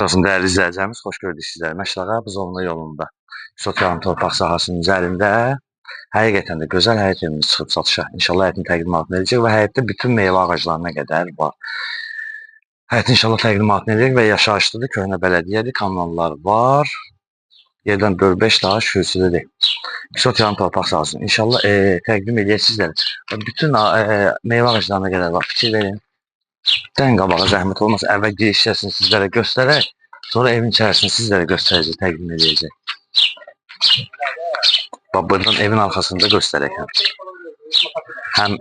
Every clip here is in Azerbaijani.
Olsun değerli izləyicilərimiz, xoş gördük sizləri. Məşrağa Buzovna yolunda Sotiyanın torpaq sahəsinin üzərində həqiqətən də gözəl həyət evimiz çıxıb satışa. İnşallah həyətin təqdimatını edəcək və həyətdə bütün meyvə ağaclarına qədər var. Həyətin inşallah təqdimatını edəcək və yaşayışlıdır, köhnə bələdiyyədir, kanallar var. Yerdən 4-5 daha şürsüdür. Sotiyanın torpaq sahəsini inşallah təqdim edəcək sizlərə. Bütün meyvə ağaclarına qədər var, fikir verin. Dən qabağa zəhmət olmasa əvvəl giriş hissəsini sizlərə göstərək, sonra evin içərisini sizlərə göstərəcək, təqdim edəcək. Bax, buradan evin arxasında göstərək həm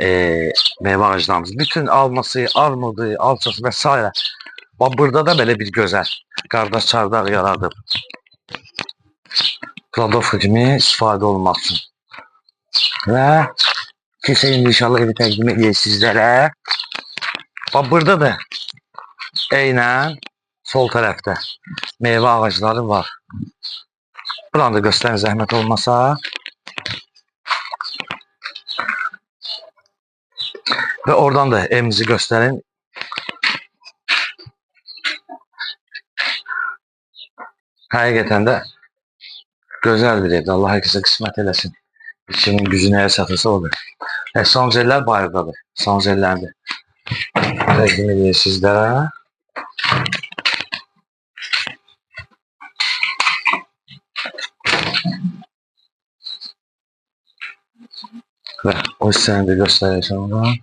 meyvə ağaclarımız, bütün alması, armudu, alçası və s. Bax, burada da belə bir gözəl qardaş çardaq yaradıb. Kladovka kimi istifadə olmaq üçün. Və kilsə indi inşallah evi təqdim edəcək sizlərə. Bax, burada da eynən sol tərəfdə meyvə ağacları var. Buranı da göstərin zəhmət olmasa. Və oradan da evimizi göstərin. Həqiqətən də gözəl bir evdir. Allah hər kəsə qismət eləsin. Kimin gücü nəyə çatırsa odur. Sancerlər bayırdadır. Sancerlərdir. Təqdim edeyim sizlərə. Və o hissəni də göstərəcəm ona.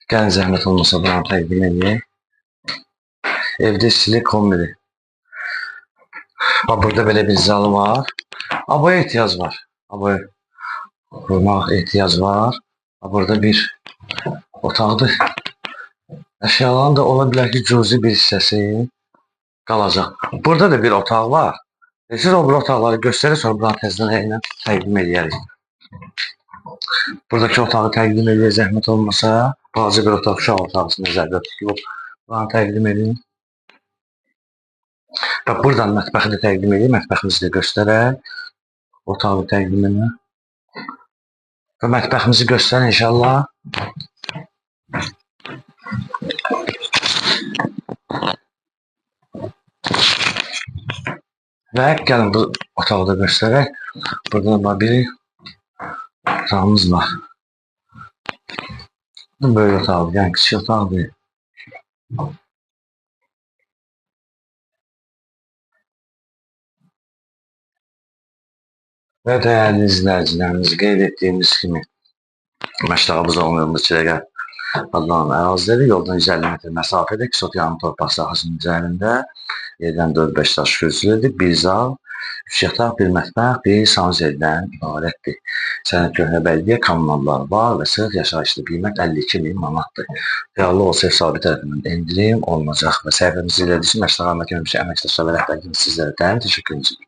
Gəlin zəhmət olmasa buranı təqdim edeyim. Evdə istilik kombidir. Burada belə bir zalı var. Aboya ehtiyac var. Aboya vurmaq ehtiyac var. Burada bir otaqdır. Əşyaların da ola bilər ki, cüzi bir hissəsi qalacaq. Burada da bir otaq var. Siz o bir otaqları göstərir, sonra buranı təzdən ilə təqdim edərik. Buradakı otağı təqdim edək zəhmət olmasa. Balaca bir otaq, uşaq otağını nəzərdə tutub. Buranı təqdim edin. Bax, buradan mətbəxi də təqdim edeyim, mətbəximizi də göstərək. Otağı təqdim edin. Və mətbəximizi göstərin inşallah. Və gəlin bu otağı da göstərək. Burada da bir otağımız var. Böyük otaq, yəni kiçik otaq deyil. Və dəyərli izləyicilərimiz, qeyd etdiyimiz kimi Məşrağa Buzovna yolunda Çiləgər adlanan əraziləri yoldan 150 metr məsafədə Sotiyanın torpaq sahəsinin üzərində yerdən 4-5 daş kürsülüdür. Bir zal, 3 yataq, bir mətbəx, bir sancerdən ibarətdir. Sənəd köhnə bələdiyyə kommunalları var və sırf yaşayışlı qiymət 52.000 manatdır. Reallı olsa hesabı tərəfindən endirim olunacaq və səhifəmizi izlədiyiniz üçün Məşrağa Əmək Ömrüsü əməkdaşları və rəhbərliyimiz sizlərə dərin təşəkkür edirik.